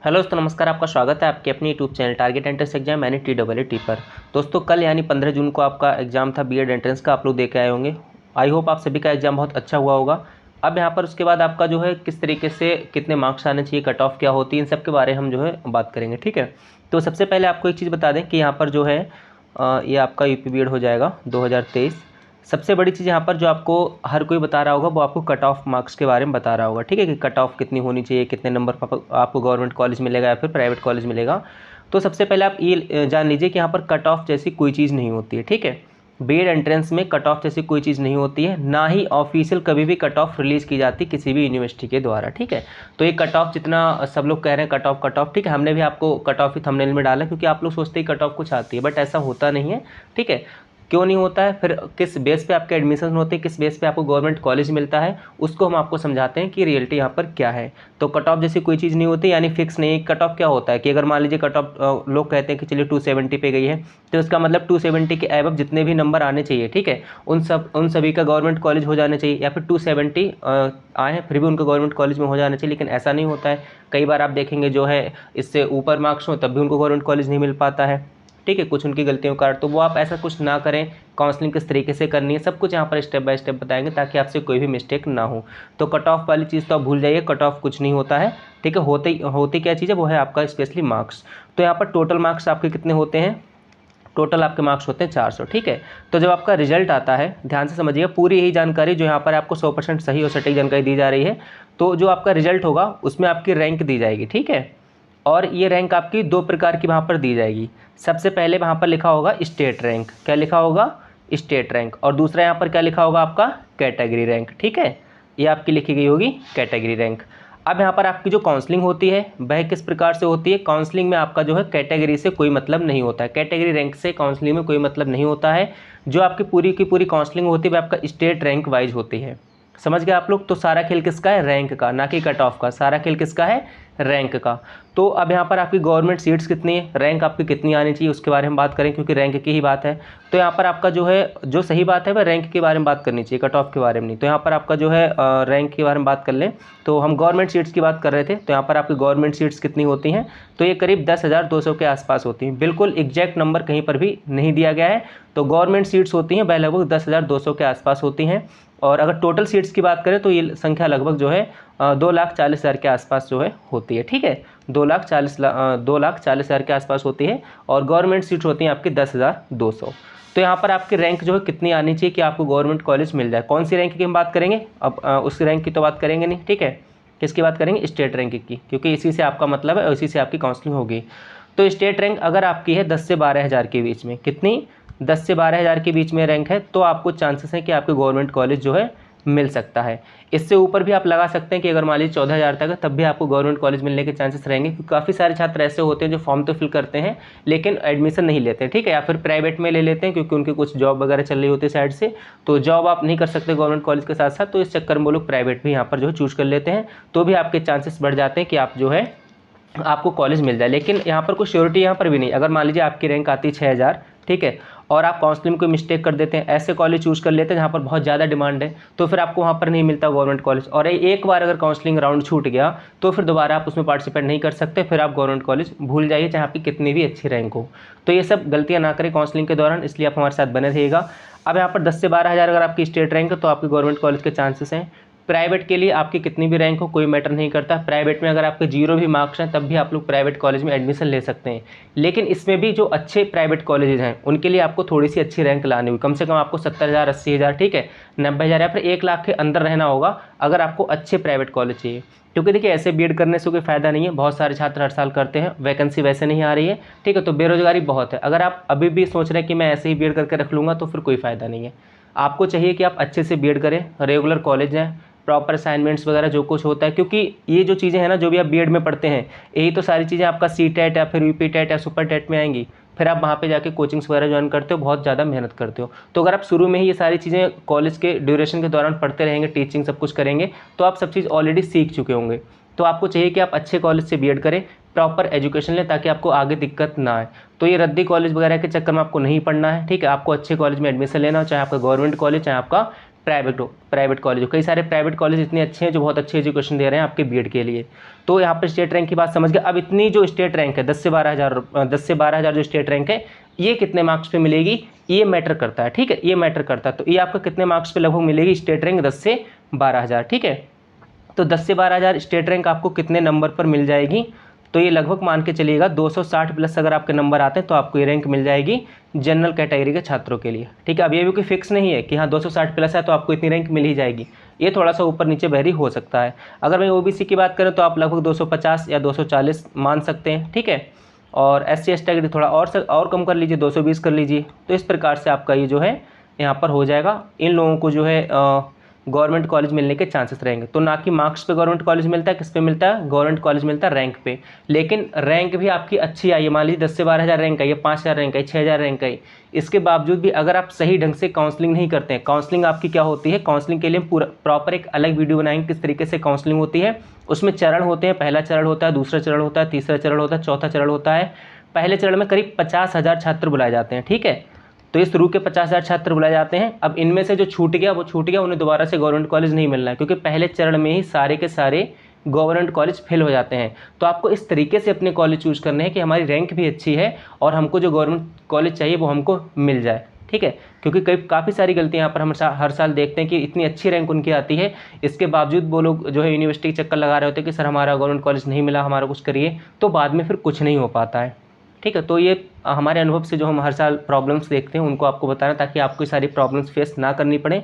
Hello दोस्तों, नमस्कार। आपका स्वागत है आपके अपनी YouTube channel target entrance exam यानी TET पर। दोस्तों, कल यानी 15 जून को आपका एग्जाम था बीएड एंट्रेंस का। आप लोग दे के आए होंगे। आई होप आप सभी का एग्जाम बहुत अच्छा हुआ होगा। अब यहाँ पर उसके बाद आपका जो है किस तरीके से कितने मार्क्स आने चाहिए, कट ऑफ क्या होती है, इन सब के बारे में हम जो है बात करेंगे। ठीक है, तो सबसे पहले आपको एक चीज़ बता दें कि यहाँ पर जो है ये आपका यूपी बीएड हो जाएगा 2023। सबसे बड़ी चीज़ यहाँ पर जो आपको हर कोई बता रहा होगा वो आपको कट ऑफ मार्क्स के बारे में बता रहा होगा। ठीक है, कि कट ऑफ कितनी होनी चाहिए, कितने नंबर पर आपको गवर्नमेंट कॉलेज मिलेगा या फिर प्राइवेट कॉलेज मिलेगा। तो सबसे पहले आप ये जान लीजिए कि यहाँ पर कट ऑफ जैसी कोई चीज़ नहीं होती है। ठीक है, बीएड एंट्रेंस में कट ऑफ जैसी कोई चीज़ नहीं होती है, ना ही ऑफिशियल कभी भी कट ऑफ रिलीज़ की जाती किसी भी यूनिवर्सिटी के द्वारा। ठीक है, तो ये कट ऑफ जितना सब लोग कह रहे हैं कट ऑफ, ठीक है, हमने भी आपको कट ऑफ ही थंबनेल में डाला क्योंकि आप लोग सोचते हैं कट ऑफ कुछ आती है, बट ऐसा होता नहीं है। ठीक है, क्यों नहीं होता है, फिर किस बेस पे आपके एडमिशन होते हैं, किस बेस पे आपको गवर्नमेंट कॉलेज मिलता है, उसको हम आपको समझाते हैं कि रियलिटी यहाँ पर क्या है। तो कट ऑफ जैसी कोई चीज़ नहीं होती, यानी फिक्स नहीं। कट ऑफ क्या होता है कि अगर मान लीजिए कट ऑफ लोग कहते हैं कि चलिए 270 पे गई है, तो इसका मतलब 270 के एबव जितने भी नंबर आने चाहिए, ठीक है, उन सभी का गवर्नमेंट कॉलेज हो जाना चाहिए। या फिर 270 आए हैं फिर भी उनका गवर्नमेंट कॉलेज में हो जाना चाहिए, लेकिन ऐसा नहीं होता है। कई बार आप देखेंगे जो है इससे ऊपर मार्क्स हो तब भी उनको गवर्नमेंट कॉलेज नहीं मिल पाता है। ठीक है, कुछ उनकी गलतियों का, तो वो आप ऐसा कुछ ना करें। काउंसलिंग किस तरीके से करनी है सब कुछ यहाँ पर स्टेप बाय स्टेप बताएंगे ताकि आपसे कोई भी मिस्टेक ना हो। तो कट ऑफ वाली चीज़ तो आप भूल जाइए, कट ऑफ कुछ नहीं होता है। ठीक है, होती क्या चीज़ है, वो है आपका स्पेशली मार्क्स। तो यहाँ पर टोटल मार्क्स आपके कितने होते हैं, टोटल आपके मार्क्स होते हैं 400। ठीक है, तो जब आपका रिजल्ट आता है, ध्यान से समझिएगा पूरी यही जानकारी जो यहाँ पर आपको 100% सही और सटीक जानकारी दी जा रही है। तो जो आपका रिजल्ट होगा उसमें आपकी रैंक दी जाएगी। ठीक है, और ये रैंक आपकी दो प्रकार की वहाँ पर दी जाएगी। सबसे पहले वहाँ पर लिखा होगा स्टेट रैंक, क्या लिखा होगा, स्टेट रैंक। और दूसरा यहाँ पर क्या लिखा होगा आपका, कैटेगरी रैंक। ठीक है, ये आपकी लिखी गई होगी कैटेगरी रैंक। अब यहाँ पर आपकी जो काउंसलिंग होती है वह किस प्रकार से होती है। काउंसलिंग में आपका जो है कैटेगरी से कोई मतलब नहीं होता है, कैटेगरी रैंक से काउंसलिंग में कोई मतलब नहीं होता है। जो आपकी पूरी की पूरी काउंसलिंग होती है वह आपका स्टेट रैंक वाइज होती है। समझ गए आप लोग। तो सारा खेल किसका है, रैंक का, ना कि कट ऑफ का। सारा खेल किसका है, रैंक का। तो अब यहाँ पर आपकी गवर्नमेंट सीट्स कितनी है, रैंक आपकी कितनी आनी चाहिए उसके बारे में बात करें, क्योंकि रैंक की ही बात है। तो यहाँ पर आपका जो है जो सही बात है वह रैंक के बारे में बात करनी चाहिए, कट ऑफ के बारे में नहीं। तो यहाँ पर आपका जो है रैंक के बारे में बात कर लें, तो हम गवर्नमेंट सीट्स की बात कर रहे थे। तो यहाँ पर आपकी गवर्नमेंट सीट्स कितनी होती हैं, तो ये करीब 10,200 के आसपास होती हैं। बिल्कुल एग्जैक्ट नंबर कहीं पर भी नहीं दिया गया है। तो गवर्नमेंट सीट्स होती हैं वह लगभग 10,200 के आसपास होती हैं। और अगर टोटल सीट्स की बात करें तो ये संख्या लगभग जो है 2,40,000 के आसपास जो है होती है। ठीक है, 2,40,000 के आसपास होती है। और गवर्नमेंट सीट्स होती हैं आपकी 10,200। तो यहाँ पर आपकी रैंक जो है कितनी आनी चाहिए कि आपको गवर्नमेंट कॉलेज मिल जाए। कौन सी रैंक की हम बात करेंगे, अब उस रैंक की तो बात करेंगे नहीं। ठीक है, किसकी बात करेंगे, स्टेट रैंक की, क्योंकि इसी से आपका मतलब है और इसी से आपकी काउंसलिंग होगी। तो स्टेट रैंक अगर आपकी है 10 से 12,000 के बीच में, कितनी, 10 से 12,000 के बीच में रैंक है, तो आपको चांसेस हैं कि आपके गवर्नमेंट कॉलेज जो है मिल सकता है। इससे ऊपर भी आप लगा सकते हैं कि अगर मान लीजिए 14,000 तक है तब भी आपको गवर्नमेंट कॉलेज मिलने के चांसेस रहेंगे, क्योंकि काफ़ी सारे छात्र ऐसे होते हैं जो फॉर्म तो फिल करते हैं लेकिन एडमिशन नहीं लेते। ठीक है, या फिर प्राइवेट में ले लेते हैं क्योंकि उनकी कुछ जॉब वगैरह चल रही होती है साइड से। तो जॉब आप नहीं कर सकते गवर्नमेंट कॉलेज के साथ साथ, तो इस चक्कर में वो लोग प्राइवेट भी यहाँ पर जो है चूज कर लेते हैं। तो भी आपके चांसेस बढ़ जाते हैं कि आप जो है आपको कॉलेज मिल जाए। लेकिन यहाँ पर कुछ श्योरिटी यहाँ पर भी नहीं। अगर मान लीजिए आपकी रैंक आती है 6,000, ठीक है, और आप काउंसलिंग में कोई मिस्टेक कर देते हैं, ऐसे कॉलेज चूज कर लेते हैं जहाँ पर बहुत ज़्यादा डिमांड है, तो फिर आपको वहाँ पर नहीं मिलता गवर्नमेंट कॉलेज। और एक बार अगर काउंसलिंग राउंड छूट गया तो फिर दोबारा आप उसमें पार्टिसिपेट नहीं कर सकते, फिर आप गवर्नमेंट कॉलेज भूल जाइए चाहे आपकी कितनी भी अच्छी रैंक हो। तो ये सब गलतियाँ ना करें काउंसलिंग के दौरान, इसलिए आप हमारे साथ बने रहिएगा। अब यहाँ पर 10 से 12,000 अगर आपकी स्टेट रैंक है तो आपके गवर्नमेंट कॉलेज के चांसेस हैं। प्राइवेट के लिए आपकी कितनी भी रैंक हो कोई मैटर नहीं करता। प्राइवेट में अगर आपके 0 भी मार्क्स हैं तब भी आप लोग प्राइवेट कॉलेज में एडमिशन ले सकते हैं। लेकिन इसमें भी जो अच्छे प्राइवेट कॉलेजेस हैं उनके लिए आपको थोड़ी सी अच्छी रैंक लानी हुई, कम से कम आपको 70,000, 80,000, ठीक है, 90,000 या फिर 1 लाख के अंदर रहना होगा अगर आपको अच्छे प्राइवेट कॉलेज चाहिए। क्योंकि देखिए ऐसे बीएड करने से कोई फ़ायदा नहीं है, बहुत सारे छात्र हर साल करते हैं, वैकेंसी वैसे नहीं आ रही है। ठीक है, तो बेरोजगारी बहुत है। अगर आप अभी भी सोच रहे हैं कि मैं ऐसे ही बीएड करके रख लूँगा तो फिर कोई फ़ायदा नहीं है। आपको चाहिए कि आप अच्छे से बीएड करें, रेगुलर कॉलेज जाएँ, प्रॉपर असाइनमेंट्स वगैरह जो कुछ होता है, क्योंकि ये जो चीज़ें हैं ना जो भी आप बीएड में पढ़ते हैं यही तो सारी चीज़ें आपका सीटेट या फिर यूपी टेट या सुपर टेट में आएंगी। फिर आप वहाँ पे जाके कोचिंग्स वगैरह ज्वाइन करते हो, बहुत ज़्यादा मेहनत करते हो। तो अगर आप शुरू में ही ये सारी चीज़ें कॉलेज के ड्यूरेशन के दौरान पढ़ते रहेंगे, टीचिंग सब कुछ करेंगे, तो आप सब चीज़ ऑलरेडी सीख चुके होंगे। तो आपको चाहिए कि आप अच्छे कॉलेज से बीएड करें, प्रॉपर एजुकेशन लें, ताकि आपको आगे दिक्कत ना आए। तो ये रद्दी कॉलेज वगैरह के चक्कर में आपको नहीं पढ़ना है। ठीक है, आपको अच्छे कॉलेज में एडमिशन लेना हो, चाहे आपका गवर्नमेंट कॉलेज चाहे आपका प्राइवेट कॉलेज हो, कई सारे प्राइवेट कॉलेज इतने अच्छे हैं जो बहुत अच्छे एजुकेशन दे रहे हैं आपके बीएड के लिए। तो यहाँ पर स्टेट रैंक की बात समझ गए। अब इतनी जो स्टेट रैंक है 10 से 12,000 जो स्टेट रैंक है ये कितने मार्क्स पे मिलेगी, ये मैटर करता है, ठीक है, ये मैटर करता है। तो ये आपका कितने मार्क्स पे लगभग मिलेगी स्टेट रैंक 10 से 12,000, ठीक है। तो 10 से 12,000 स्टेट रैंक आपको कितने नंबर पर मिल जाएगी, तो ये लगभग मान के चलिएगा 260 प्लस अगर आपके नंबर आते हैं तो आपको ये रैंक मिल जाएगी जनरल कैटेगरी के छात्रों के लिए, ठीक है। अब ये भी कोई फिक्स नहीं है कि हाँ 260 प्लस है तो आपको इतनी रैंक मिल ही जाएगी, ये थोड़ा सा ऊपर नीचे वेरी हो सकता है। अगर मैं ओबीसी की बात करें तो आप लगभग 250 या 240 मान सकते हैं, ठीक है। और SC ST कैटेगरी थोड़ा और कम कर लीजिए, 220 कर लीजिए। तो इस प्रकार से आपका ये जो है यहाँ पर हो जाएगा। इन लोगों को जो है गवर्नमेंट कॉलेज मिलने के चांसेस रहेंगे। तो ना कि मार्क्स पे गवर्नमेंट कॉलेज मिलता है, किस पे मिलता है, गवर्नमेंट कॉलेज मिलता है रैंक पे। लेकिन रैंक भी आपकी अच्छी आई है, मान लीजिए 10 से 12,000 रैंक आई, 5,000 रैंक आई, 6,000 रैंक आई, इसके बावजूद भी अगर आप सही ढंग से काउंसलिंग नहीं करते हैं, काउंसलिंग आपकी क्या होती है, काउंसलिंग के लिए पूरा प्रॉपर एक अलग वीडियो बनाएंगे किस तरीके से काउंसलिंग होती है। उसमें चरण होते हैं, पहला चरण होता है, दूसरा चरण होता है, तीसरा चरण होता है, चौथा चरण होता है। पहले चरण में करीब 50,000 छात्र बुलाए जाते हैं, ठीक है। तो इस शुरू के 50,000 छात्र बुलाए जाते हैं। अब इनमें से जो छूट गया वो छूट गया, उन्हें दोबारा से गवर्नमेंट कॉलेज नहीं मिलना है, क्योंकि पहले चरण में ही सारे के सारे गवर्नमेंट कॉलेज फेल हो जाते हैं। तो आपको इस तरीके से अपने कॉलेज चूज करने हैं कि हमारी रैंक भी अच्छी है और हमको जो गवर्नमेंट कॉलेज चाहिए वो हमको मिल जाए, ठीक है। क्योंकि काफ़ी सारी गलतियां यहाँ पर हम हर साल देखते हैं कि इतनी अच्छी रैंक उनकी आती है, इसके बावजूद वो लोग जो है यूनिवर्सिटी के चक्कर लगा रहे होते हैं कि सर हमारा गवर्नमेंट कॉलेज नहीं मिला, हमारा कुछ करिए, तो बाद में फिर कुछ नहीं हो पाता है, ठीक है। तो ये हमारे अनुभव से जो हम हर साल प्रॉब्लम्स देखते हैं उनको आपको बताना, ताकि आपको सारी प्रॉब्लम्स फेस ना करनी पड़े।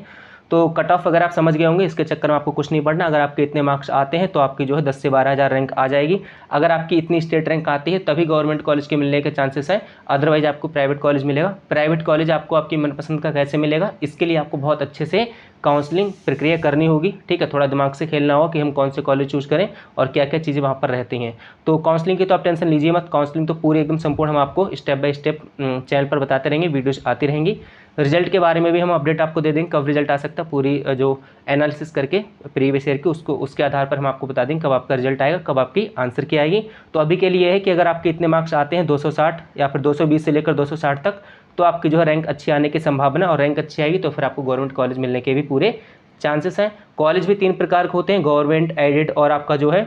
तो कट ऑफ अगर आप समझ गए होंगे, इसके चक्कर में आपको कुछ नहीं पढ़ना। अगर आपके इतने मार्क्स आते हैं तो आपकी जो है 10 से 12,000 रैंक आ जाएगी। अगर आपकी इतनी स्टेट रैंक आती है तभी गवर्नमेंट कॉलेज के मिलने के चांसेस है, अदरवाइज आपको प्राइवेट कॉलेज मिलेगा। प्राइवेट कॉलेज आपको आपकी मनपसंद का कैसे मिलेगा, इसके लिए आपको बहुत अच्छे से काउंसलिंग प्रक्रिया करनी होगी, ठीक है। थोड़ा दिमाग से खेलना होगा कि हम कौन से कॉलेज चूज करें और क्या क्या चीज़ें वहाँ पर रहती हैं। तो काउंसलिंग की तो आप टेंशन लीजिए मत, काउंसलिंग तो पूरी एकदम संपूर्ण हम आपको स्टेप बाय स्टेप चैनल पर बताते रहेंगे, वीडियोस आती रहेंगी। रिजल्ट के बारे में भी हम अपडेट आपको दे देंगे, कब रिजल्ट आ सकता है, पूरी जो एनालिसिस करके प्रीवियस ईयर की उसके आधार पर हम आपको बता देंगे कब आपका रिजल्ट आएगा, कब आपकी आंसर की आएगी। तो अभी के लिए है कि अगर आपके इतने मार्क्स आते हैं 260 या फिर 220 से लेकर 260 तक, तो आपकी जो है रैंक अच्छी आने की संभावना, और रैंक अच्छी आएगी तो फिर आपको गवर्नमेंट कॉलेज मिलने के भी पूरे चांसेस हैं। कॉलेज भी 3 प्रकार के होते हैं, गवर्नमेंट, एडेड और आपका जो है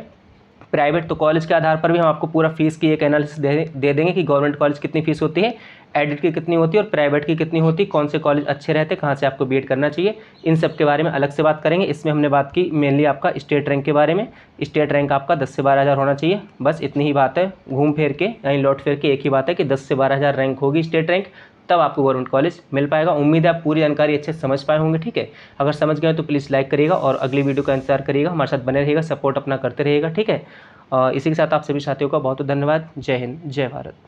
प्राइवेट। तो कॉलेज के आधार पर भी हम आपको पूरा फीस की एक एनालिसिस दे देंगे कि गवर्नमेंट कॉलेज कितनी फीस होती है, एडेड की कितनी होती है और प्राइवेट की कितनी होती है, कौन से कॉलेज अच्छे रहते हैं, कहाँ से आपको बीएड करना चाहिए, इन सब के बारे में अलग से बात करेंगे। इसमें हमने बात की मेनली आपका स्टेट रैंक के बारे में। स्टेट रैंक आपका 10 से 12,000 होना चाहिए, बस इतनी ही बात है। घूम फिर के यानी लौट फिर के एक ही बात है कि 10 से 12,000 रैंक होगी स्टेट रैंक, तब आपको गवर्नमेंट कॉलेज मिल पाएगा। उम्मीद है आप पूरी जानकारी अच्छे से समझ पाए होंगे, ठीक है। अगर समझ गए तो प्लीज़ लाइक करिएगा और अगली वीडियो का इंतजार करिएगा, हमारे साथ बने रहिएगा, सपोर्ट अपना करते रहिएगा, ठीक है। इसी के साथ आप सभी साथियों का बहुत बहुत धन्यवाद। जय हिंद, जय भारत।